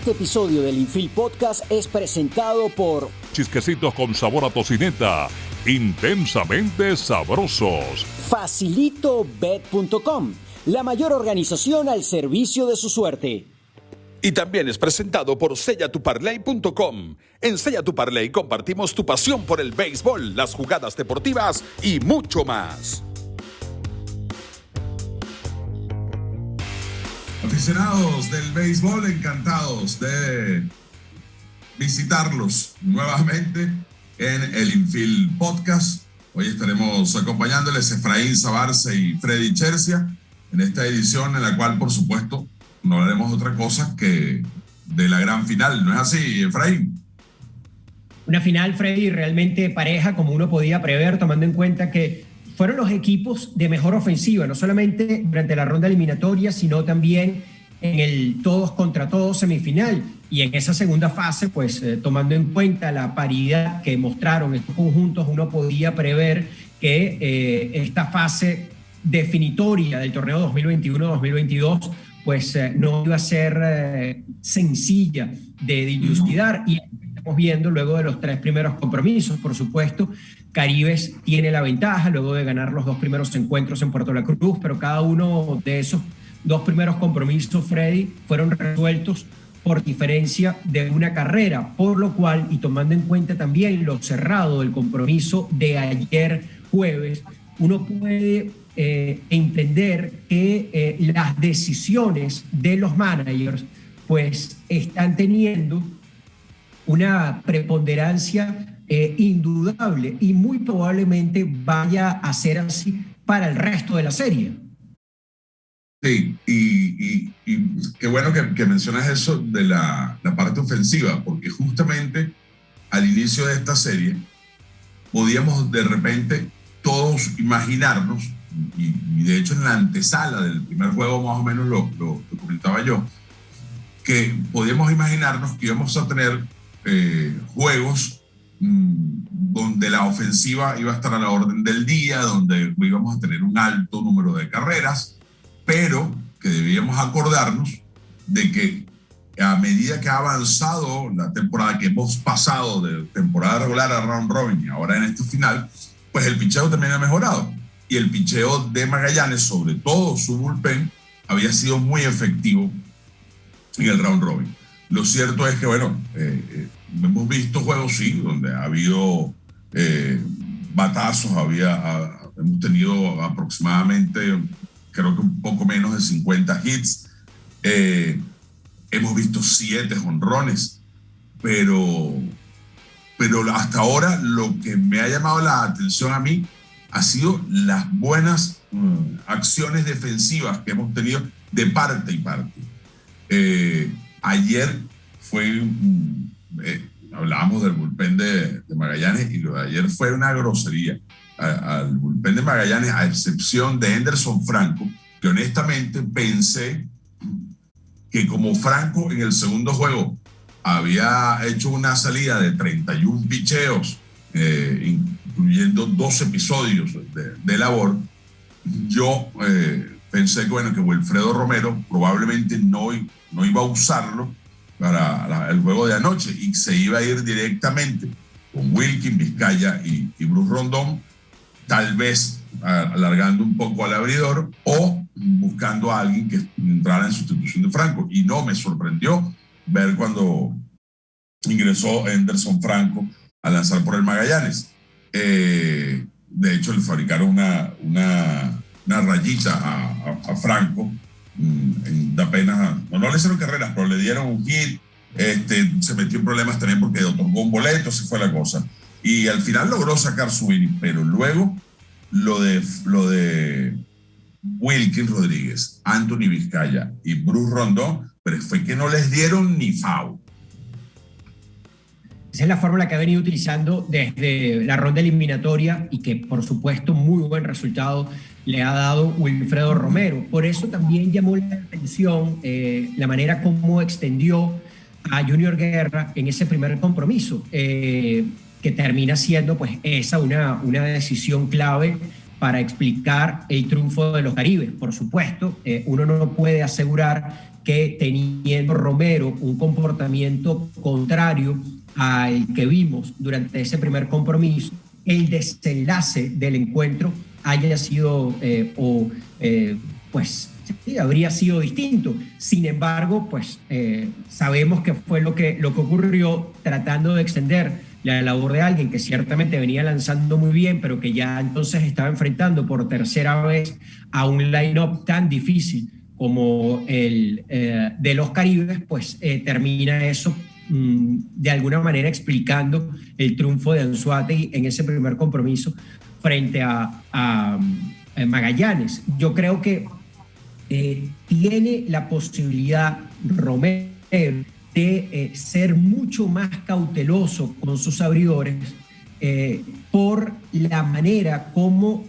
Este episodio del Infield Podcast es presentado por Chisquecitos con sabor a tocineta, intensamente sabrosos. FacilitoBet.com, la mayor organización al servicio de su suerte. Y también es presentado por sellatuparlay.com. En Sella tu Parlay compartimos tu pasión por el béisbol, las jugadas deportivas y mucho más. Aficionados del béisbol, encantados de visitarlos nuevamente en el Infield Podcast. Hoy estaremos acompañándoles Efraín Sabarce y Freddy Chercia en esta edición en la cual, por supuesto, no haremos otra cosa que de la gran final. ¿No es así, Efraín? Una final, Freddy, realmente pareja, como uno podía prever, tomando en cuenta que fueron los equipos de mejor ofensiva, no solamente durante la ronda eliminatoria, sino también en el todos contra todos semifinal. Y en esa segunda fase, pues tomando en cuenta la paridad que mostraron estos conjuntos, uno podía prever que esta fase definitoria del torneo 2021-2022 pues no iba a ser sencilla de dilucidar. Y estamos viendo luego de los 3 primeros compromisos, por supuesto, Caribes tiene la ventaja luego de ganar los 2 primeros encuentros en Puerto La Cruz, pero cada uno de esos 2 primeros compromisos, Freddy, fueron resueltos por diferencia de una carrera, por lo cual, y tomando en cuenta también lo cerrado del compromiso de ayer jueves, uno puede entender que las decisiones de los managers pues están teniendo una preponderancia indudable y muy probablemente vaya a ser así para el resto de la serie. Sí, y qué bueno que mencionas eso de la parte ofensiva, porque justamente al inicio de esta serie podíamos de repente todos imaginarnos, y de hecho en la antesala del primer juego más o menos lo comentaba yo, que podíamos imaginarnos que íbamos a tener juegos donde la ofensiva iba a estar a la orden del día, donde íbamos a tener un alto número de carreras, pero que debíamos acordarnos de que a medida que ha avanzado la temporada, que hemos pasado de temporada regular a round robin y ahora en este final, pues el picheo también ha mejorado. Y el picheo de Magallanes, sobre todo su bullpen, había sido muy efectivo en el round robin. Lo cierto es que, bueno, hemos visto juegos, sí, donde ha habido batazos, hemos tenido aproximadamente, creo que un poco menos de 50 hits. Hemos visto 7 jonrones, pero hasta ahora lo que me ha llamado la atención a mí ha sido las buenas acciones defensivas que hemos tenido de parte y parte. Ayer hablábamos del bullpen de Magallanes, y lo de ayer fue una grosería. Al bullpen de Magallanes, a excepción de Henderson Franco, que honestamente pensé que como Franco en el segundo juego había hecho una salida de 31 picheos, incluyendo 2 episodios de labor, yo pensé que, bueno, que Wilfredo Romero probablemente no iba a usarlo para el juego de anoche y se iba a ir directamente con Wilkin, Vizcaya y Bruce Rondón, tal vez alargando un poco al abridor o buscando a alguien que entrara en sustitución de Franco. Y no, me sorprendió ver cuando ingresó Henderson Franco a lanzar por el Magallanes. De hecho, le fabricaron una rayita a Franco de apenas, no le hicieron carreras, pero le dieron un hit. Se metió en problemas también porque otorgó un boleto, así fue la cosa. Y al final logró sacar su inning, pero luego lo de Wilkin Rodríguez, Anthony Vizcaya y Bruce Rondón, pero fue que no les dieron ni foul. Esa es la fórmula que ha venido utilizando desde la ronda eliminatoria y que, por supuesto, muy buen resultado le ha dado Wilfredo Romero. Por eso también llamó la atención la manera como extendió a Junior Guerra en ese primer compromiso, que termina siendo pues esa una decisión clave para explicar el triunfo de los Caribes. Por supuesto, uno no puede asegurar que teniendo Romero un comportamiento contrario al que vimos durante ese primer compromiso, el desenlace del encuentro haya sido pues sí, habría sido distinto. Sin embargo, pues sabemos que fue lo que ocurrió, tratando de extender la labor de alguien que ciertamente venía lanzando muy bien, pero que ya entonces estaba enfrentando por tercera vez a un line-up tan difícil como el de los Caribes, pues termina eso de alguna manera explicando el triunfo de Anzoátegui en ese primer compromiso frente a Magallanes. Yo creo que tiene la posibilidad Romero de ser mucho más cauteloso con sus abridores por la manera como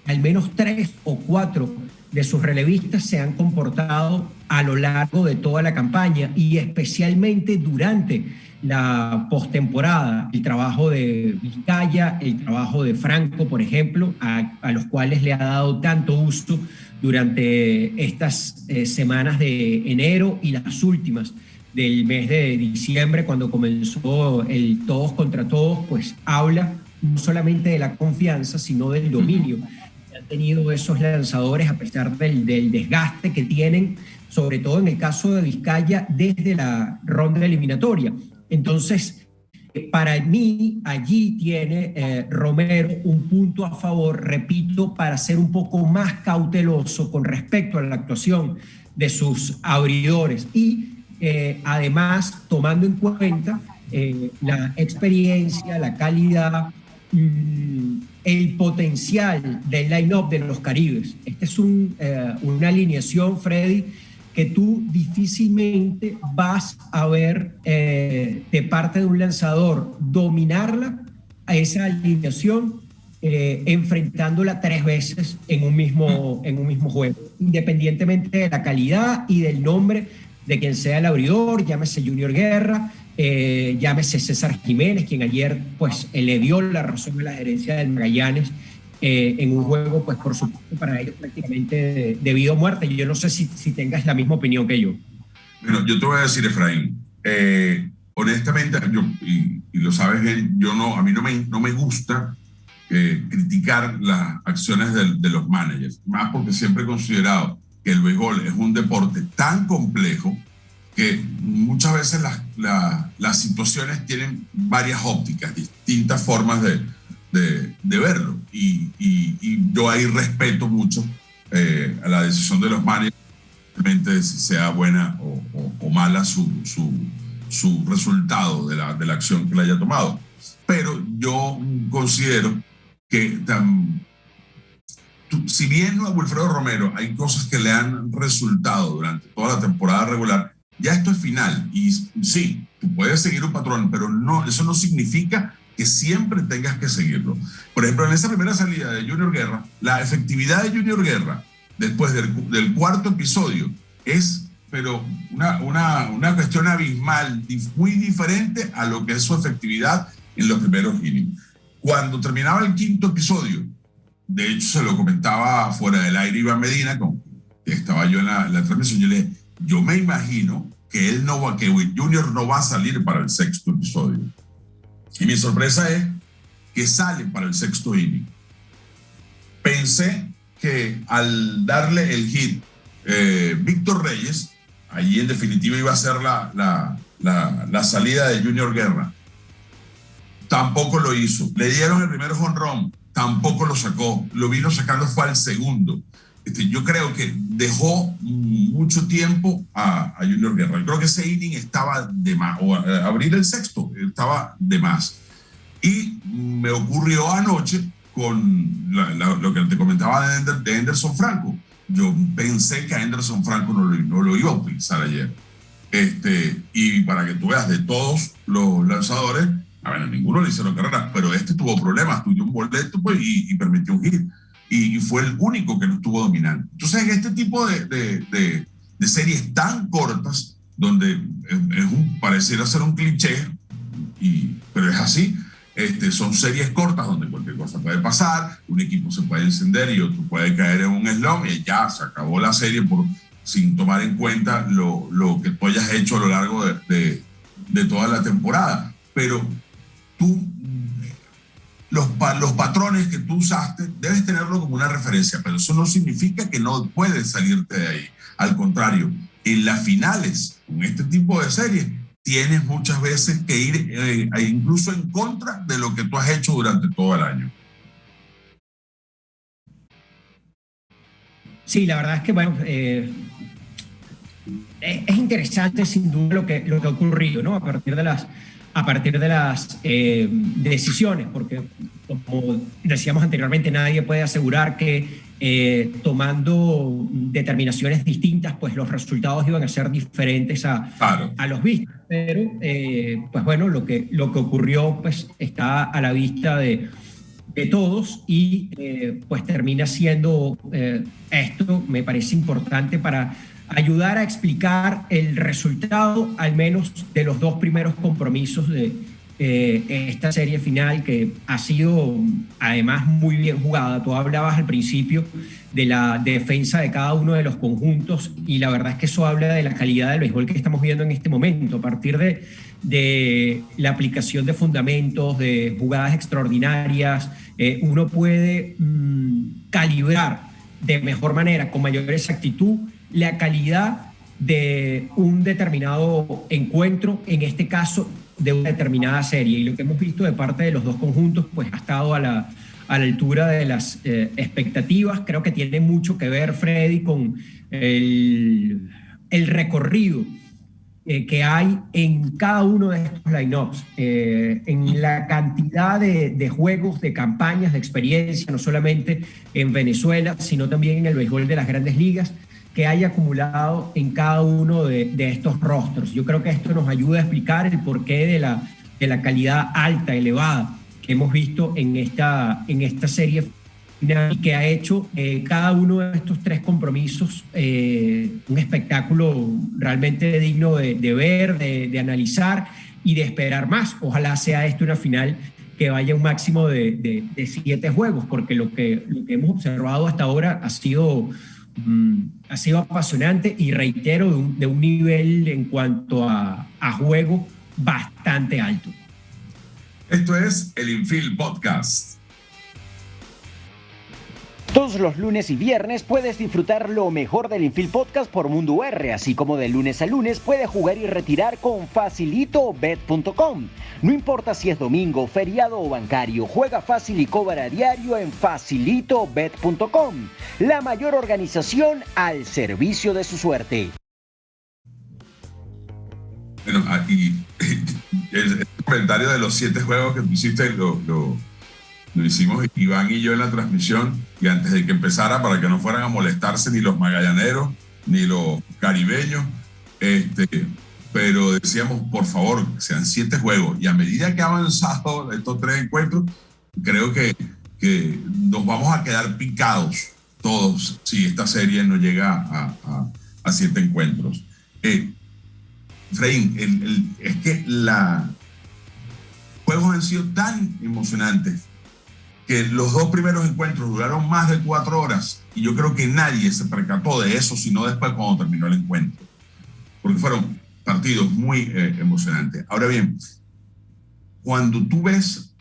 al menos 3 o 4 de sus relevistas se han comportado a lo largo de toda la campaña y especialmente durante la postemporada. El trabajo de Vizcaya, el trabajo de Franco, por ejemplo, a los cuales le ha dado tanto uso durante estas semanas de enero y las últimas del mes de diciembre, cuando comenzó el todos contra todos, pues habla no solamente de la confianza, sino del dominio que han tenido esos lanzadores a pesar del desgaste que tienen, sobre todo en el caso de Vizcaya, desde la ronda eliminatoria. Entonces, para mí, allí tiene Romero un punto a favor, repito, para ser un poco más cauteloso con respecto a la actuación de sus abridores y además tomando en cuenta la experiencia, la calidad, el potencial del line-up de los Caribes. Esta es una alineación, Freddy, que tú difícilmente vas a ver de parte de un lanzador dominarla a esa alineación enfrentándola 3 veces en un mismo juego, independientemente de la calidad y del nombre de quien sea el abridor, llámese Junior Guerra, llámese César Jiménez, quien ayer pues le dio la razón a la gerencia del Magallanes en un juego, pues por supuesto para ellos prácticamente de vida o muerte. Yo no sé si tengas la misma opinión que yo. Bueno, yo te voy a decir, Efraín, honestamente, y lo sabes, a mí no me gusta criticar las acciones de los managers, más porque siempre he considerado que el béisbol es un deporte tan complejo que muchas veces las situaciones tienen varias ópticas, distintas formas de verlo. Y yo ahí respeto mucho a la decisión de los managers, realmente si sea buena o mala su resultado de la acción que le haya tomado. Pero yo considero que si bien a Wilfredo Romero hay cosas que le han resultado durante toda la temporada regular, ya esto es final. Y sí, tú puedes seguir un patrón, pero no, eso no significa que siempre tengas que seguirlo. Por ejemplo, en esa primera salida de Junior Guerra, la efectividad de Junior Guerra después del cuarto episodio es pero una cuestión abismal, muy diferente a lo que es su efectividad en los primeros innings. Cuando terminaba el quinto episodio, de hecho se lo comentaba fuera del aire Iván Medina, que estaba yo en la transmisión, yo me imagino que Junior no va a salir para el sexto episodio. Y mi sorpresa es que sale para el sexto inning. Pensé que al darle el hit Víctor Reyes, allí en definitiva iba a ser la salida de Junior Guerra. Tampoco lo hizo. Le dieron el primer jonrón, tampoco lo sacó. Lo vino sacando fue al segundo. Yo creo que dejó mucho tiempo a Junior Guerra. Yo creo que ese inning estaba de más, o abrir el sexto estaba de más. Y me ocurrió anoche con lo que te comentaba de Anderson Franco. Yo pensé que a Anderson Franco no lo iba a utilizar ayer. Y para que tú veas, de todos los lanzadores, ninguno le hicieron carrera, pero tuvo problemas, tuvo un boleto pues, y permitió un hit. Y fue el único que no estuvo dominando. Entonces, este tipo de series tan cortas, donde pareciera ser un cliché, pero es así, son series cortas donde cualquier cosa puede pasar, un equipo se puede encender y otro puede caer en un slump y ya se acabó la serie sin tomar en cuenta lo que tú hayas hecho a lo largo de toda la temporada. Pero tú, los patrones que tú usaste, debes tenerlo como una referencia, pero eso no significa que no puedes salirte de ahí. Al contrario, en las finales, con este tipo de series, tienes muchas veces que ir incluso en contra de lo que tú has hecho durante todo el año. Sí, la verdad es que, bueno, es interesante sin duda lo que ha ocurrido, ¿no? A partir de las decisiones, porque como decíamos anteriormente, nadie puede asegurar que tomando determinaciones distintas, pues los resultados iban a ser diferentes a los vistos. Pero, pues bueno, lo que ocurrió pues está a la vista de todos y pues termina siendo esto, me parece importante para ayudar a explicar el resultado, al menos de los dos primeros compromisos de esta serie final, que ha sido además muy bien jugada. Tú hablabas al principio de la defensa de cada uno de los conjuntos y la verdad es que eso habla de la calidad del béisbol que estamos viendo en este momento. A partir de la aplicación de fundamentos, de jugadas extraordinarias, uno puede calibrar de mejor manera, con mayor exactitud, la calidad de un determinado encuentro, en este caso de una determinada serie. Y lo que hemos visto de parte de los dos conjuntos pues ha estado a la altura de las expectativas. Creo que tiene mucho que ver, Freddy, con el recorrido que hay en cada uno de estos lineups, en la cantidad de juegos, de campañas, de experiencia, no solamente en Venezuela, sino también en el béisbol de las grandes ligas, que hay acumulado en cada uno de estos rostros. Yo creo que esto nos ayuda a explicar el porqué de la calidad alta, elevada, que hemos visto en esta serie final, y que ha hecho cada uno de estos tres compromisos un espectáculo realmente digno de ver, de analizar y de esperar más. Ojalá sea esto una final que vaya un máximo de 7 juegos, porque lo que hemos observado hasta ahora ha sido apasionante y, reitero, de un nivel en cuanto a juego bastante alto. Esto es el Infield Podcast. Todos los lunes y viernes puedes disfrutar lo mejor del Infield Podcast por Mundo R, así como de lunes a lunes puedes jugar y retirar con facilitobet.com. No importa si es domingo, feriado o bancario, juega fácil y cobra a diario en facilitobet.com. La mayor organización al servicio de su suerte. Bueno, aquí el comentario de los 7 juegos que tú hiciste lo hicimos Iván y yo en la transmisión, y antes de que empezara, para que no fueran a molestarse ni los magallaneros ni los caribeños, pero decíamos, por favor, que sean 7 juegos, y a medida que ha avanzado estos 3 encuentros, creo que nos vamos a quedar picados todos si esta serie no llega a 7 encuentros. Efraín, es que los juegos han sido tan emocionantes que los 2 primeros encuentros duraron más de 4 horas, y yo creo que nadie se percató de eso, sino después cuando terminó el encuentro, porque fueron partidos muy emocionantes. Ahora bien, cuando tú ves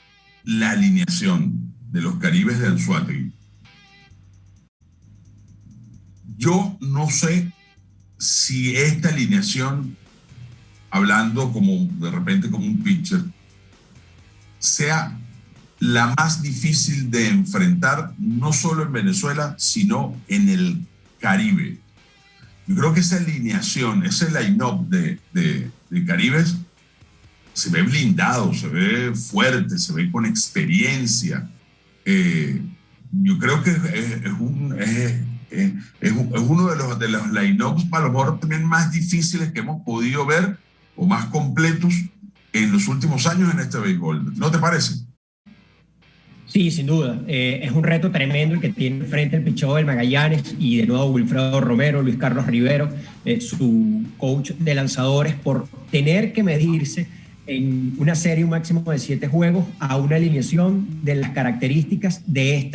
la alineación de los Caribes de Anzoátegui, yo no sé si esta alineación, hablando como de repente como un pitcher, sea la más difícil de enfrentar, no solo en Venezuela, sino en el Caribe. Yo creo que esa alineación, ese line-up de Caribes, se ve blindado, se ve fuerte, se ve con experiencia. Yo creo que es uno de los line-ups, a lo mejor también más difíciles que hemos podido ver, o más completos en los últimos años en este béisbol. ¿No te parece? Sí, sin duda. Es un reto tremendo el que tiene frente el picheo del Magallanes, y de nuevo Wilfredo Romero, Luis Carlos Rivero, su coach de lanzadores, por tener que medirse en una serie un máximo de 7 juegos a una alineación de las características de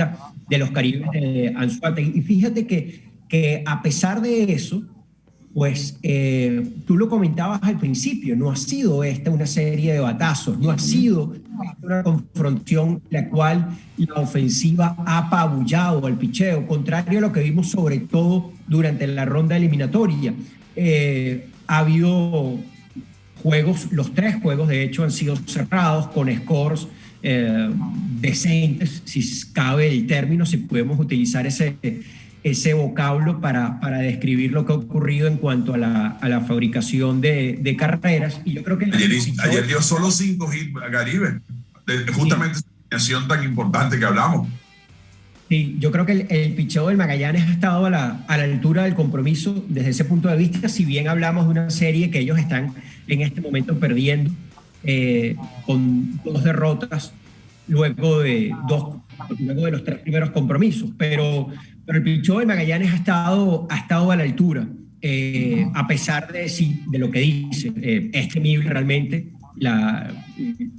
los Caribes de Ansu Fati. Y fíjate que a pesar de eso, pues tú lo comentabas al principio, no ha sido esta una serie de batazos, no ha sido una confrontación en la cual la ofensiva ha apabullado al picheo, contrario a lo que vimos sobre todo durante la ronda eliminatoria. Ha habido juegos, los 3 juegos de hecho han sido cerrados con scores decentes, si cabe el término, si podemos utilizar ese vocablo para describir lo que ha ocurrido en cuanto a la fabricación de carreras. Y yo creo que ayer dio solo 5 hits a Caribe, justamente esa alineación tan importante que hablamos. Sí, yo creo que el picheo del Magallanes ha estado a la altura del compromiso desde ese punto de vista, si bien hablamos de una serie que ellos están en este momento perdiendo con 2 derrotas luego de los 3 primeros compromisos, pero el picheo del Magallanes ha estado a la altura, a pesar de lo que dice. Es temible realmente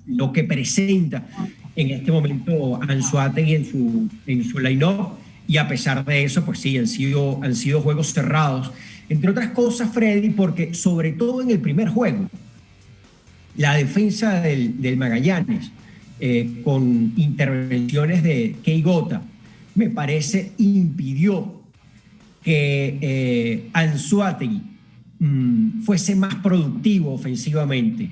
lo que presenta en este momento Anzoátegui en su line-up, y a pesar de eso, pues sí, han sido juegos cerrados. Entre otras cosas, Freddy, porque sobre todo en el primer juego, la defensa del Magallanes, con intervenciones de Kei Gota, me parece impidió que Anzoátegui fuese más productivo ofensivamente,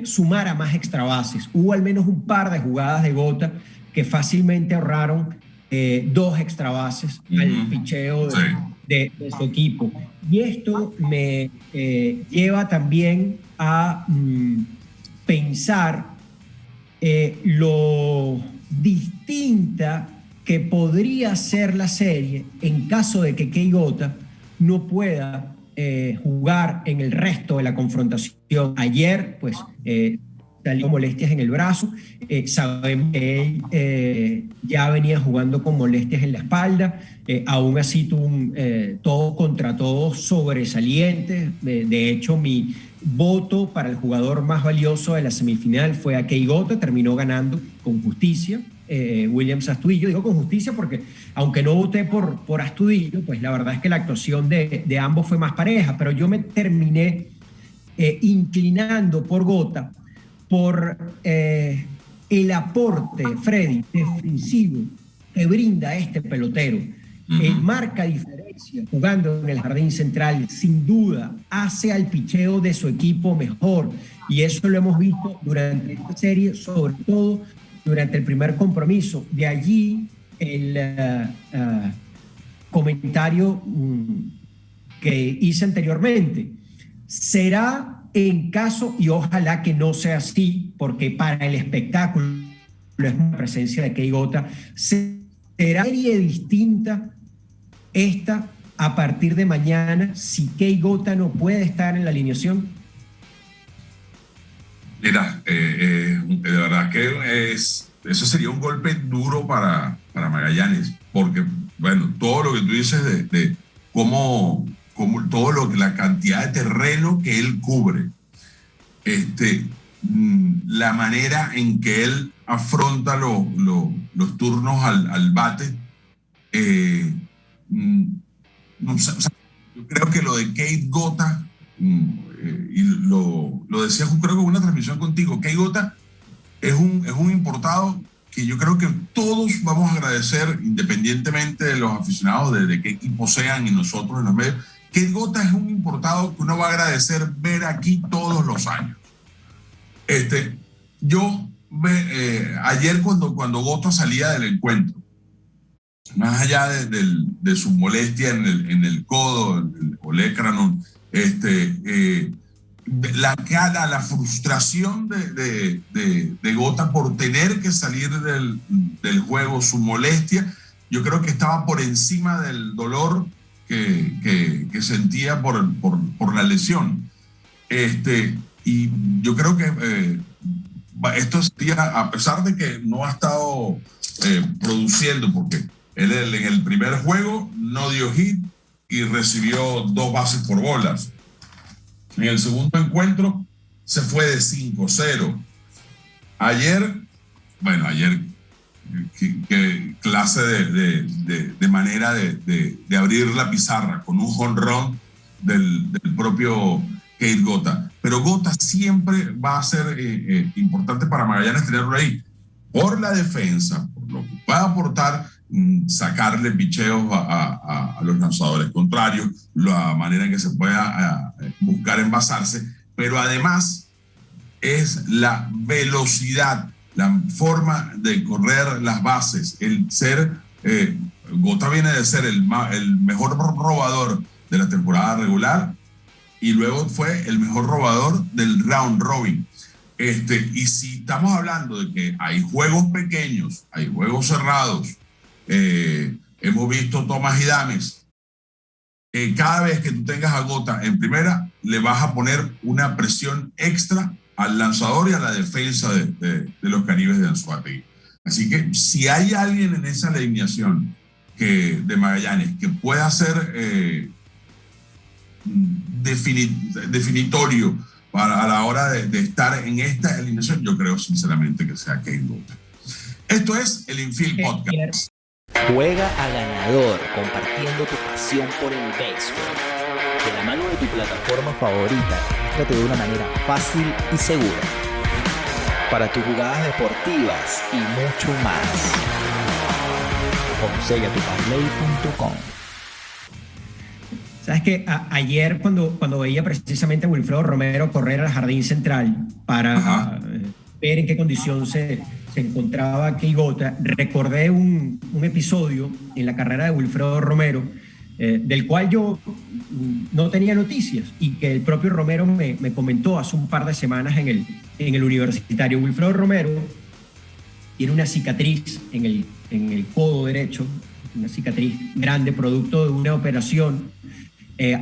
sumara más extra bases. Hubo al menos un par de jugadas de Gota que fácilmente ahorraron 2 extra bases al picheo de su equipo. Y esto me lleva también a pensar lo distinta que podría ser la serie en caso de que Kei Gota no pueda jugar en el resto de la confrontación. Ayer, pues, salió molestias en el brazo. Sabemos que él ya venía jugando con molestias en la espalda. Aún así tuvo un todo contra todo sobresaliente. De hecho, mi voto para el jugador más valioso de la semifinal fue a Kei Gota. Terminó ganando con justicia Williams Astudillo. Digo con justicia porque, aunque no voté por Astudillo, pues la verdad es que la actuación de ambos fue más pareja, pero yo me terminé inclinando por Gota por el aporte, Freddy, defensivo que brinda este pelotero. Marca diferencia jugando en el jardín central, sin duda, hace al picheo de su equipo mejor, y eso lo hemos visto durante esta serie, sobre todo durante el primer compromiso. De allí el comentario que hice anteriormente. Será en caso, y ojalá que no sea así, porque para el espectáculo es una presencia de Kei Gota, será serie distinta esta a partir de mañana si Kei Gota no puede estar en la alineación. Mira, de verdad que eso sería un golpe duro para Magallanes, porque, bueno, todo lo que tú dices de cómo la cantidad de terreno que él cubre, la manera en que él afronta los turnos al bate, no, o sea, yo creo que lo de Kei Gota, y lo decía creo que en una transmisión contigo, Kei Gota es un importado que yo creo que todos vamos a agradecer, independientemente de los aficionados de qué equipo sean y nosotros en los medios. Kei Gota es un importado que uno va a agradecer ver aquí todos los años. Ayer cuando Gota salía del encuentro, más allá de su molestia en el codo, el olecranon, la frustración de Gota por tener que salir del juego, su molestia, yo creo que estaba por encima del dolor que sentía por la lesión. Y yo creo que estos días, a pesar de que no ha estado produciendo, porque él en el primer juego no dio hit y recibió 2 bases por bolas. En el segundo encuentro se fue de 5-0. Ayer, qué clase de manera de abrir la pizarra con un jonrón del propio Kate Gota. Pero Gota siempre va a ser importante para Magallanes tenerlo ahí, por la defensa, por lo que pueda aportar, sacarle picheos a los lanzadores contrarios, la manera en que se pueda buscar envasarse, pero además es la velocidad, la forma de correr las bases, el ser, Gota viene de ser el mejor robador de la temporada regular y luego fue el mejor robador del round robin. Y si estamos hablando de que hay juegos pequeños, hay juegos cerrados, hemos visto tomas y dames, cada vez que tú tengas a Gota en primera, le vas a poner una presión extra al lanzador y a la defensa de los Caribes de Anzoátegui. Así que si hay alguien en esa alineación de Magallanes que pueda ser definitorio a la hora de estar en esta alineación, yo creo sinceramente que sea Kate Gota. Esto es el Infield Podcast. Juega a ganador, compartiendo tu pasión por el béisbol. De la mano de tu plataforma favorita, trate de una manera fácil y segura. Para tus jugadas deportivas y mucho más. Con sellatuparley.com. Sabes que ayer cuando veía precisamente a Wilfredo Romero correr al jardín central para ver en qué condición se encontraba Kate Gota, recordé un episodio en la carrera de Wilfredo Romero, del cual yo no tenía noticias y que el propio Romero me comentó hace un par de semanas en el universitario. Wilfredo Romero tiene una cicatriz en el codo derecho, una cicatriz grande producto de una operación de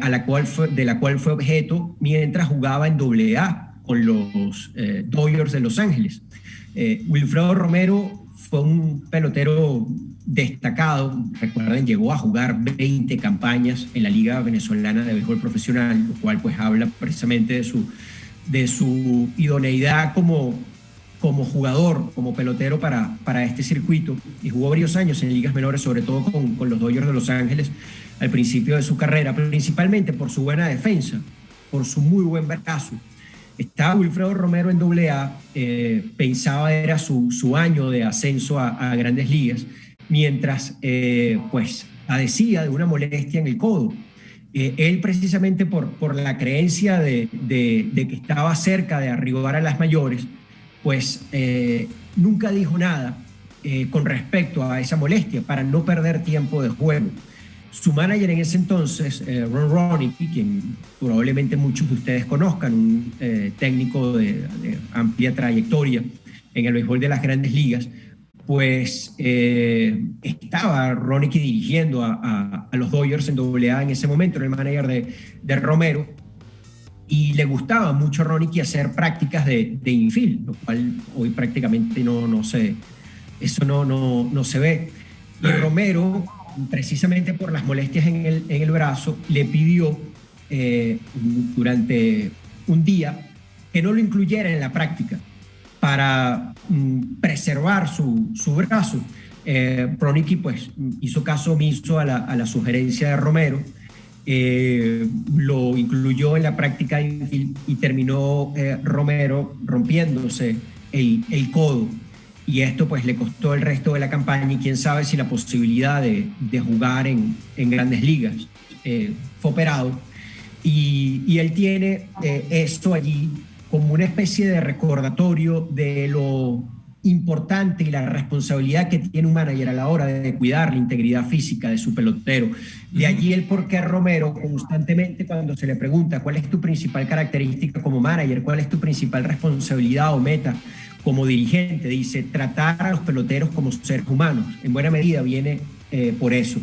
la cual fue objeto mientras jugaba en AA con los Dodgers de Los Ángeles. Wilfredo Romero fue un pelotero destacado. Recuerden, llegó a jugar 20 campañas en la Liga Venezolana de Béisbol Profesional, lo cual pues habla precisamente de su idoneidad como jugador, como pelotero para este circuito, y jugó varios años en ligas menores, sobre todo con los Dodgers de Los Ángeles al principio de su carrera, principalmente por su buena defensa, por su muy buen brazo. Estaba Wilfredo Romero en AA, pensaba era su año de ascenso a Grandes Ligas, mientras pues padecía de una molestia en el codo. Él precisamente por la creencia de que estaba cerca de arribar a las mayores, pues nunca dijo nada con respecto a esa molestia para no perder tiempo de juego. Su manager en ese entonces, Ron Roenicke, quien probablemente muchos de ustedes conozcan, un técnico de amplia trayectoria en el béisbol de las Grandes Ligas, pues estaba Roenicke dirigiendo a los Dodgers en AA en ese momento, era el manager de Romero, y le gustaba mucho a Roenicke hacer prácticas de infield, lo cual hoy prácticamente no se ve. Y Romero, precisamente por las molestias en el brazo, le pidió durante un día que no lo incluyera en la práctica para preservar su brazo. Roenicke pues hizo caso omiso a la sugerencia de Romero, lo incluyó en la práctica de infield y terminó Romero rompiéndose el codo. Y esto pues le costó el resto de la campaña y quién sabe si la posibilidad de jugar en Grandes Ligas. Fue operado y él tiene esto allí como una especie de recordatorio de lo importante y la responsabilidad que tiene un manager a la hora de cuidar la integridad física de su pelotero. De allí el por qué Romero constantemente, cuando se le pregunta cuál es tu principal característica como manager, cuál es tu principal responsabilidad o meta como dirigente, dice tratar a los peloteros como seres humanos. En buena medida viene por eso.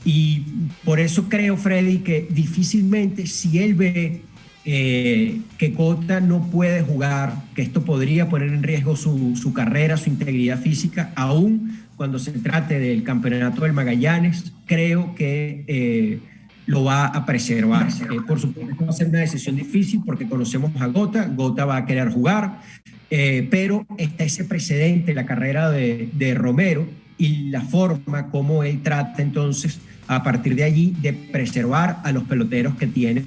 Y por eso creo, Freddy, que difícilmente, si él ve que Gota no puede jugar, que esto podría poner en riesgo su carrera, su integridad física, aún cuando se trate del campeonato del Magallanes, creo que lo va a preservar. Por supuesto va a ser una decisión difícil porque conocemos a Gota va a querer jugar, pero está ese precedente, la carrera de Romero y la forma como él trata entonces a partir de allí de preservar a los peloteros que tiene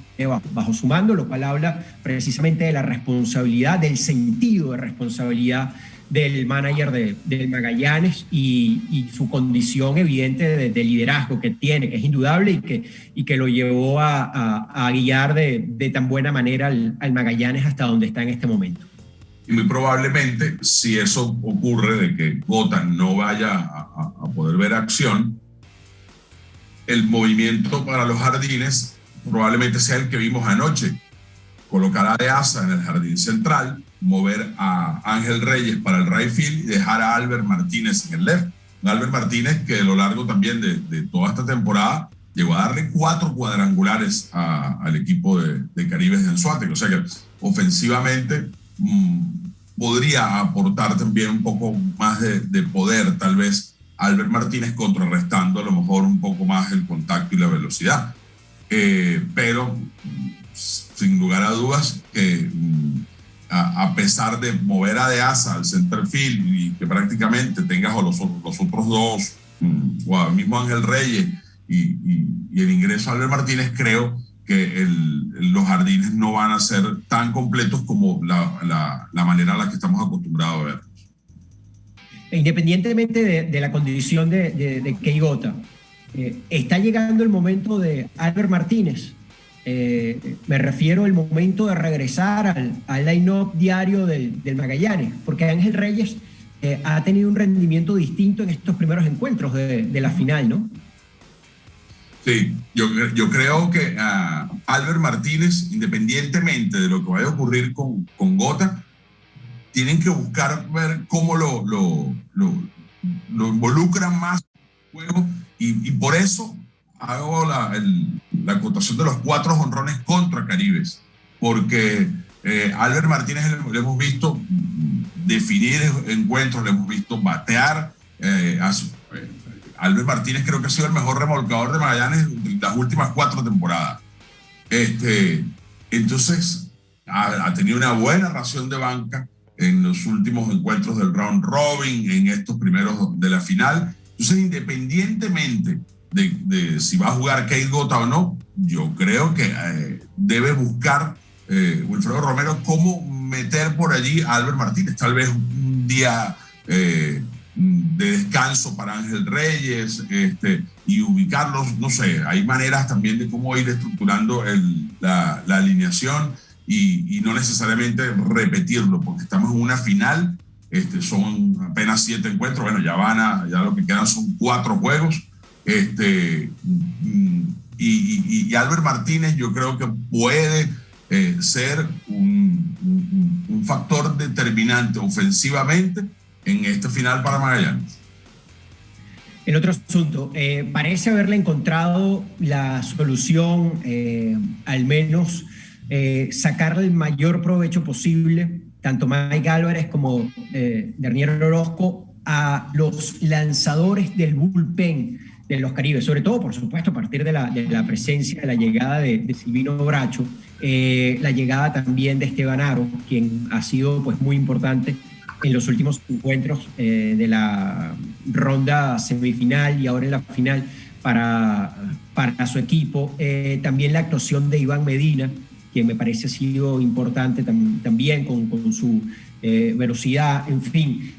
bajo su mando, lo cual habla precisamente de la responsabilidad, del sentido de responsabilidad del manager del Magallanes y su condición evidente de liderazgo que tiene, que es indudable y que lo llevó a guiar de tan buena manera al Magallanes hasta donde está en este momento. Y muy probablemente, si eso ocurre de que Gota no vaya a poder ver acción, el movimiento para los jardines probablemente sea el que vimos anoche. Colocar a De Asa en el jardín central, mover a Ángel Reyes para el right field y dejar a Albert Martínez en el left. Albert Martínez que a lo largo también de toda esta temporada llegó a darle 4 cuadrangulares al equipo de Caribes de Anzoátegui. O sea que ofensivamente podría aportar también un poco más de poder, tal vez, Albert Martínez, contrarrestando a lo mejor un poco más el contacto y la velocidad. Pero sin lugar a dudas que a pesar de mover a De Asa al center field y que prácticamente tengas a los otros dos, o a mismo Ángel Reyes y el ingreso a Albert Martínez, creo que los jardines no van a ser tan completos como la manera a la que estamos acostumbrados a ver. Independientemente de la condición de Kei Gota, está llegando el momento de Albert Martínez. Me refiero al momento de regresar al line-up diario del Magallanes, porque Ángel Reyes ha tenido un rendimiento distinto en estos primeros encuentros de la final, ¿no? Sí, yo creo que Albert Martínez, independientemente de lo que vaya a ocurrir con Gota, tienen que buscar ver cómo lo involucran más en el juego y por eso hago la acotación de los 4 jonrones contra Caribes, porque Albert Martínez le hemos visto definir encuentros, le hemos visto batear. Albert Martínez creo que ha sido el mejor remolcador de Magallanes de las últimas 4 temporadas. Entonces ha tenido una buena ración de banca en los últimos encuentros del round robin, en estos primeros de la final. Entonces, independientemente de si va a jugar Kei Gota o no, yo creo que debe buscar Wilfredo Romero cómo meter por allí a Albert Martínez. Tal vez un día de descanso para Ángel Reyes y ubicarlos, no sé, hay maneras también de cómo ir estructurando la alineación y no necesariamente repetirlo, porque estamos en una final, son apenas 7 encuentros, bueno, ya lo que quedan son 4 juegos, y Albert Martínez yo creo que puede ser un factor determinante ofensivamente en este final para Magallanes. El otro asunto, parece haberle encontrado la solución, al menos sacarle el mayor provecho posible, tanto Mike Álvarez como Dernier Orozco, a los lanzadores del bullpen de los Caribes, sobre todo, por supuesto, a partir de la presencia, de la llegada de Silvino Bracho, la llegada también de Esteban Aro, quien ha sido pues muy importante en los últimos encuentros de la ronda semifinal y ahora en la final para su equipo. También la actuación de Iván Medina, que me parece ha sido importante también con su velocidad, en fin.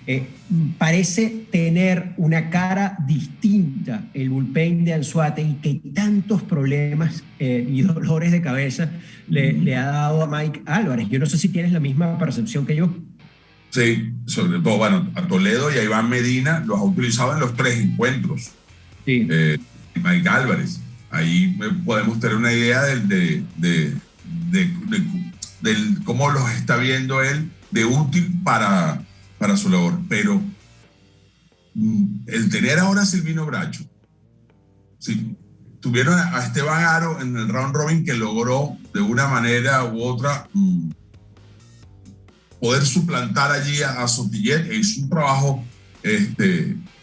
Parece tener una cara distinta el bullpen de Anzoátegui, que tantos problemas y dolores de cabeza le ha dado a Mike Álvarez. Yo no sé si tienes la misma percepción que yo. Sí, sobre todo, bueno, a Toledo y a Iván Medina los ha utilizado en los 3 encuentros. Sí. Mike Álvarez. Ahí podemos tener una idea de cómo los está viendo él de útil para su labor. Pero el tener ahora a Silvino Bracho, sí, tuvieron a Esteban Aro en el round robin que logró de una manera u otra poder suplantar allí a Sotillet, e hizo un trabajo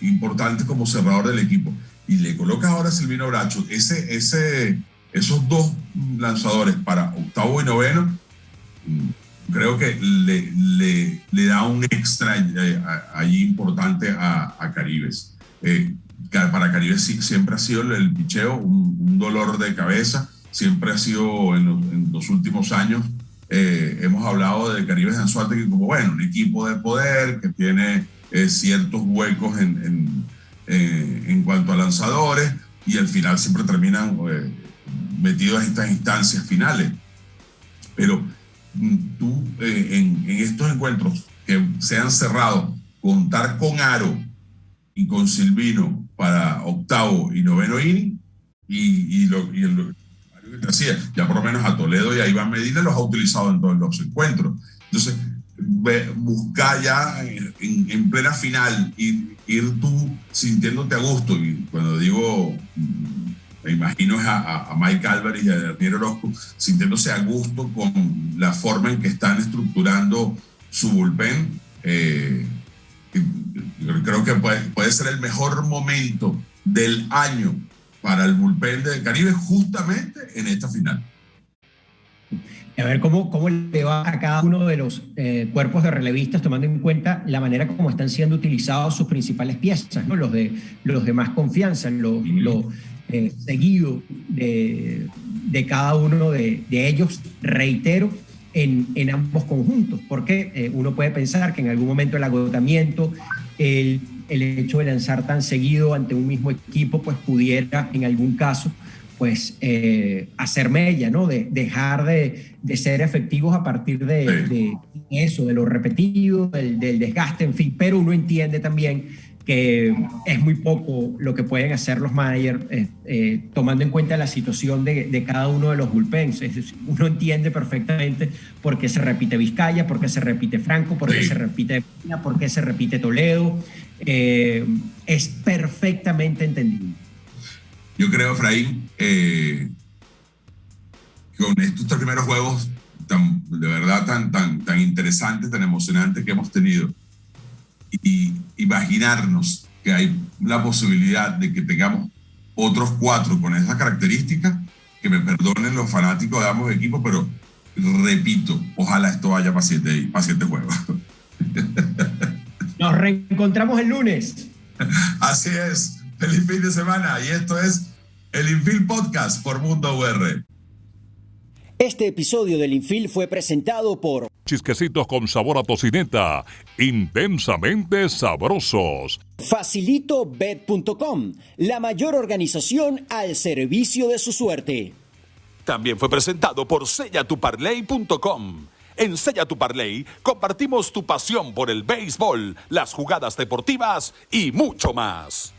importante como cerrador del equipo, y le coloca ahora a Silvino Bracho ese esos dos lanzadores para octavo y noveno, creo que le da un extra allí importante a Caribes. Para Caribes siempre ha sido el picheo un dolor de cabeza, siempre ha sido en los últimos años. Hemos hablado de Caribes Anzoátegui como, bueno, un equipo de poder que tiene ciertos huecos en cuanto a lanzadores, y al final siempre terminan metidos en estas instancias finales. Pero tú, en estos encuentros que se han cerrado, contar con Aro y con Silvino para octavo y noveno inning, y lo que te decía, ya por lo menos a Toledo y a Iván Medina los ha utilizado en todos los encuentros. Entonces, buscar ya en plena final, ir tú sintiéndote a gusto, y cuando digo, me imagino a Mike Álvarez y a Daniel Orozco sintiéndose a gusto con la forma en que están estructurando su bullpen. Creo que puede ser el mejor momento del año para el bullpen de Caribe, justamente en esta final. A ver cómo le va a cada uno de los cuerpos de relevistas, tomando en cuenta la manera como están siendo utilizados sus principales piezas, ¿no? Los de más confianza, lo seguido de cada uno de ellos, reitero, en ambos conjuntos, porque uno puede pensar que en algún momento el agotamiento, el hecho de lanzar tan seguido ante un mismo equipo, pues pudiera en algún caso pues hacer mella, ¿no? Dejar de ser efectivos a partir de eso, de lo repetido, del desgaste, en fin. Pero uno entiende también que es muy poco lo que pueden hacer los managers, tomando en cuenta la situación de cada uno de los bullpens. Uno entiende perfectamente por qué se repite Vizcaya, por qué se repite Franco, por qué se repite Medina, por qué se repite Toledo. Es perfectamente entendible. Yo creo, Efraín, con estos tres primeros juegos de verdad tan interesantes, tan emocionantes que hemos tenido, y imaginarnos que hay la posibilidad de que tengamos otros 4 con esas características, que me perdonen los fanáticos de ambos equipos, pero repito, ojalá esto vaya para 7 juegos. Nos reencontramos el lunes. Así es. Feliz fin de semana, y esto es el Infield Podcast por Mundo UR. Este episodio del Infield fue presentado por Chisquecitos con sabor a tocineta, intensamente sabrosos. FacilitoBet.com, la mayor organización al servicio de su suerte. También fue presentado por SellaTuParlay.com. En Sella Tu Parlay compartimos tu pasión por el béisbol, las jugadas deportivas y mucho más.